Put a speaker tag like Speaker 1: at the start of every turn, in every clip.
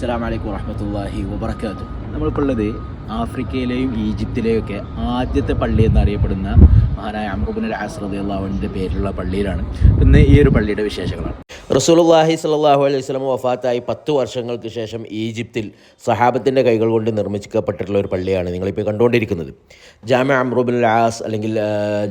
Speaker 1: അസ്സലാമു അലൈക്കും വറഹ്മത്തുള്ളാഹി വബറകാതുഹു. നമ്മളിപ്പോൾ ഉള്ളത് ആഫ്രിക്കയിലെയും ഈജിപ്തിലെയൊക്കെ ആദ്യത്തെ പള്ളി എന്നറിയപ്പെടുന്ന മഹാനായ അംർ ഇബ്നുൽ ആസ് റളിയല്ലാഹു അൻഹുവിൻ്റെ പേരിലുള്ള പള്ളിയിലാണ്. ഇന്ന് ഈ ഒരു പള്ളിയുടെ വിശേഷങ്ങളാണ്. റസൂലുള്ളാഹി സ്വല്ലല്ലാഹു അലൈഹി വസല്ലം വഫാത്തായി 10 വർഷങ്ങൾക്ക് ശേഷം ഈജിപ്തിൽ സഹാബത്തിൻ്റെ കൈകൾ കൊണ്ട് നിർമ്മിക്കപ്പെട്ടിട്ടുള്ള ഒരു പള്ളിയാണ് നിങ്ങളിപ്പോൾ കണ്ടുകൊണ്ടിരിക്കുന്നത്. ജാമിഅ അംർ ഇബ്നുൽ ആസ് അല്ലെങ്കിൽ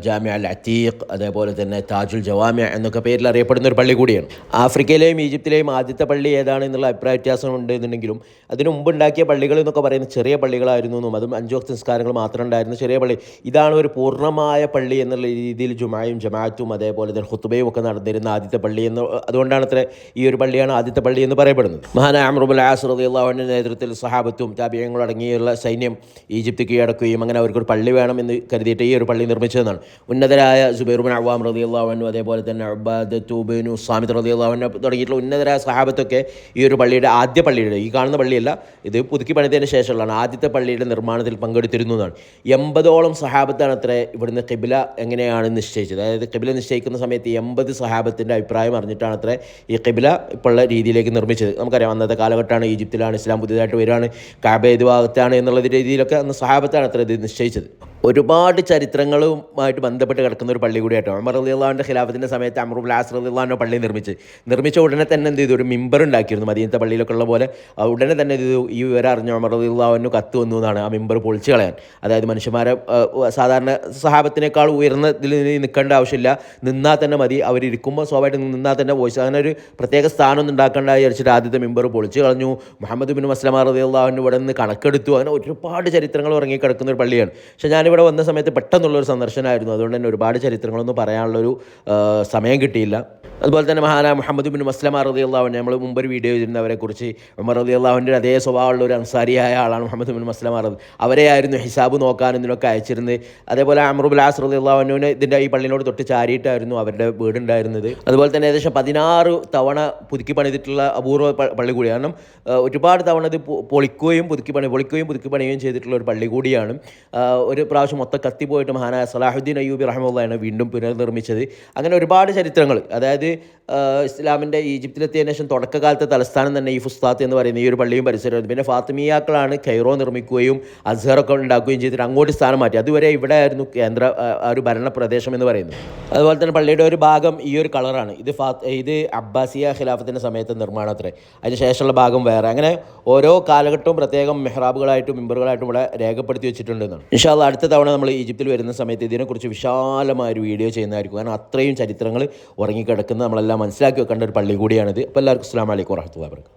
Speaker 1: ജാമിഅ അൽ അതീഖ്, അതേപോലെ തന്നെ താജുൽ ജവാമിഅ എന്നൊക്കെ പേരിൽ അറിയപ്പെടുന്ന ഒരു പള്ളി കൂടിയാണ്. ആഫ്രിക്കയിലെയും ഈജിപ്തിലെയും ആദ്യത്തെ പള്ളി ഏതാണ് എന്നുള്ള അഭിപ്രായ വ്യത്യാസം ഉണ്ടെന്നുണ്ടെങ്കിലും അതിന് മുമ്പ് ഉണ്ടാക്കിയ പള്ളികൾ എന്നൊക്കെ പറയുന്നത് ചെറിയ പള്ളികളായിരുന്നു എന്നും അതും 5 വക്ത് നിസ്കാരങ്ങൾ മാത്രം ഉണ്ടായിരുന്ന ചെറിയ പള്ളി. ഇതാണ് ഒരു പൂർണ്ണമായ പള്ളി എന്നുള്ള രീതിയിൽ ജുമായും ജമാഅത്തും അതേപോലെ തന്നെ ഖുത്ബയും ഒക്കെ നടന്നിരുന്ന ആദ്യത്തെ പള്ളി എന്ന്, അതുകൊണ്ടാണ് അത്ര ഈ ഒരു പള്ളിയാണ് ആദ്യത്തെ പള്ളി എന്ന് പറയപ്പെടുന്നത്. മഹാനായ അംർ ഇബ്നുൽ ആസ് റളിയല്ലാഹു അൻഹുവിൻ്റെ നേതൃത്വത്തിൽ സഹാബത്തും താബിഈങ്ങളും അടങ്ങിയുള്ള സൈന്യം ഈജിപ്ത് കീഴടക്കുകയും അങ്ങനെ അവർക്കൊരു പള്ളി വേണമെന്ന് കരുതിയിട്ട് ഈ ഒരു പള്ളി നിർമ്മിച്ചതെന്നാണ്. ഉന്നതരായ സുബൈർ ഇബ്നു അവ്വാം റളിയല്ലാഹു അൻഹു, അതേപോലെ തന്നെ ഉബാദത്തു ഇബ്നു സാമിത് റളിയല്ലാഹു അൻഹു തുടങ്ങിയിട്ടുള്ള ഉന്നതരായ സഹാബത്തൊക്കെ ഈ ഒരു പള്ളിയുടെ ആദ്യ പള്ളിയുടെ, ഈ കാണുന്ന പള്ളിയല്ല, ഇത് പുതുക്കി പണിതതിന് ശേഷമുള്ളതാണ്, ആദ്യത്തെ പള്ളിയുടെ നിർമ്മാണത്തിൽ പങ്കെടുത്തിരുന്നതാണ്. 80ഓളം സഹാബത്താണ് അത്ര ഇവിടുന്ന് ഖിബ്ല എങ്ങനെയാണ് നിശ്ചയിച്ചത്. അതായത് ഖിബ്ല നിശ്ചയിക്കുന്ന സമയത്ത് 80 സഹാബത്തിൻ്റെ അഭിപ്രായം അറിഞ്ഞിട്ടാണ് അത്ര ഈ ഖിബ്ല ഇപ്പോൾ ഉള്ള രീതിയിലേക്ക് നിർമ്മിച്ചത്. നമുക്കറിയാം അന്നത്തെ കാലഘട്ടമാണ്, ഈജിപ്തിലാണ്, ഇസ്ലാം പുതിയതായിട്ട് വരികയാണ്, കഅബ ഏത് ഭാഗത്താണ് എന്നുള്ള രീതിയിലൊക്കെ അന്ന് സഹാബത്താണ് അത്ര ഇത് നിശ്ചയിച്ചത്. ഒരുപാട് ചരിത്രങ്ങളുമായിട്ട് ബന്ധപ്പെട്ട് കിടക്കുന്ന ഒരു പള്ളി കൂടിയായിട്ടോ. ഉമർ റളിയല്ലാഹു അൻഹുവിൻ്റെ ഖിലാഫത്തിൻ്റെ സമയത്ത് അംർ ഇബ്നുൽ ആസ് റളിയല്ലാഹു അൻഹു പള്ളി നിർമ്മിച്ച ഉടനെ തന്നെ എന്ത് ചെയ്തു, ഒരു മിമ്പർ ഉണ്ടാക്കിയിരുന്നു മദീനത്തെ പള്ളിയിലൊക്കെ ഉള്ള പോലെ. ഉടനെ തന്നെ ഇത് ഈ വിവരം അറിഞ്ഞ ഉമർ റളിയല്ലാഹു അൻഹു കത്ത് വന്നു എന്നാണ് ആ മിമ്പർ പൊളിച്ച് കളയാൻ. അതായത് മനുഷ്യന്മാരെ സാധാരണ സഹാബത്തിനേക്കാൾ ഉയർന്നതിൽ നിൽക്കേണ്ട ആവശ്യമില്ല, നിന്നാൽ തന്നെ മതി, അവരിയ്ക്കുമ്പോൾ സ്വാഭാവികമായിട്ട് നിന്നാൽ തന്നെ വോയിസ്, അങ്ങനെ ഒരു പ്രത്യേക സ്ഥാനമൊന്നും ഉണ്ടാക്കേണ്ട വിചാരിച്ചിട്ട് ആദ്യത്തെ മിമ്പർ പൊളിച്ച് കളഞ്ഞു. മുഹമ്മദ് ബിൻ മസ്ലമ റളിയല്ലാഹു അൻഹു ഇവിടെ നിന്ന് കണക്കെടുത്തു. അങ്ങനെ ഒരുപാട് ചരിത്രങ്ങൾ ഉറങ്ങിക്കിടക്കുന്ന ഒരു പള്ളിയാണ്. പക്ഷേ ഞാനിവിടെ വന്ന സമയത്ത് പെട്ടെന്നുള്ളൊരു സന്ദർശനമായിരുന്നു, അതുകൊണ്ട് തന്നെ ഒരുപാട് ചരിത്രങ്ങളൊന്നും പറയാനുള്ളൊരു സമയം കിട്ടിയില്ല. അതുപോലെ തന്നെ മഹാനായ മുഹമ്മദ് ബിൻ മസ്ലമ റളിയല്ലാഹു അൻഹു, നമ്മൾ മുമ്പൊരു വീഡിയോ ചെയ്തിരുന്നവരെക്കുറിച്ച്, ഉമർ റളിയല്ലാഹു അൻഹുവിൻ്റെ അതേ സ്വഭാവമുള്ള ഒരു അൻസാരിയായ ആളാണ് മുഹമ്മദ് ബിൻ മസ്ലമ അവരെയായിരുന്നു ഹിസാബ് നോക്കാൻ ഇതിനൊക്കെ അയച്ചിരുന്നത്. അതേപോലെ അംർ ഇബ്നുൽ ആസ് റളിയല്ലാഹു അൻഹുവിന് ഇതിൻ്റെ ഈ പള്ളിനോട് തൊട്ട് ചാരിയിട്ടായിരുന്നു അവരുടെ വീടുണ്ടായിരുന്നത്. അതുപോലെ തന്നെ ഏകദേശം 16 തവണ പുതുക്കി പണിതിട്ടുള്ള അപൂർവ പള്ളി കൂടിയാണ്. കാരണം ഒരുപാട് തവണ ഇത് പൊളിക്കുകയും പുതുക്കി പണിയുകയും ചെയ്തിട്ടുള്ള ഒരു പള്ളി കൂടിയാണ്. ഒരു പ്രാവശ്യം മൊത്തം കത്തിപ്പോയിട്ട് മഹാനായ സലാഹുദ്ദീൻ അയ്യൂബി റഹിമഹുള്ളാഹയാണ് വീണ്ടും പുനർനിർമ്മിച്ചത്. അങ്ങനെ ഒരുപാട് ചരിത്രങ്ങൾ, അതായത് ഇസ്ലാമിൻ്റെ ഈജിപ്തിലെത്തിയതിനു ശേഷം തുടക്കകാലത്തെ തലസ്ഥാനം തന്നെ ഈ ഫുസ്താത്ത് എന്ന് പറയുന്ന ഈ ഒരു പള്ളിയും പരിസരവും. പിന്നെ ഫാത്തിമിയാക്കളാണ് കൈറോ നിർമ്മിക്കുകയും അസ്ഹറൊക്കെ ഉണ്ടാക്കുകയും ചെയ്തിട്ട് അങ്ങോട്ട് സ്ഥാനം മാറ്റി. അതുവരെ ഇവിടെ ആയിരുന്നു കേന്ദ്ര ഒരു ഭരണ പ്രദേശം എന്ന് പറയുന്നത്. അതുപോലെ തന്നെ പള്ളിയുടെ ഒരു ഭാഗം ഈ ഒരു കളറാണ്. ഇത് അബ്ബാസിയ ഖിലാഫത്തിൻ്റെ സമയത്ത് നിർമ്മാണം അത്രേ, അതിന് ശേഷമുള്ള ഭാഗം വേറെ. അങ്ങനെ ഓരോ കാലഘട്ടവും പ്രത്യേകം മെഹ്റാബുകളായിട്ടും മിമ്പറുകളായിട്ടും ഇവിടെ രേഖപ്പെടുത്തി വെച്ചിട്ടുണ്ടെന്നാണ്. ഇൻഷാ അല്ലാഹ് അടുത്ത തവണ നമ്മൾ ഈജിപ്തിൽ വരുന്ന സമയത്ത് ഇതിനെക്കുറിച്ച് വിശാലമായ ഒരു വീഡിയോ ചെയ്യുന്നതായിരിക്കും. കാരണം അത്രയും ചരിത്രങ്ങൾ ഉറങ്ങിക്കിടക്കുന്ന നമ്മളെല്ലാം മനസ്സിലാക്കി വെക്കേണ്ട ഒരു പള്ളി കൂടിയാണിത്. അപ്പോൾ എല്ലാവർക്കും അസ്സലാമു അലൈക്കും വറഹ്മത്തുള്ളാഹി വബറകാതുഹു.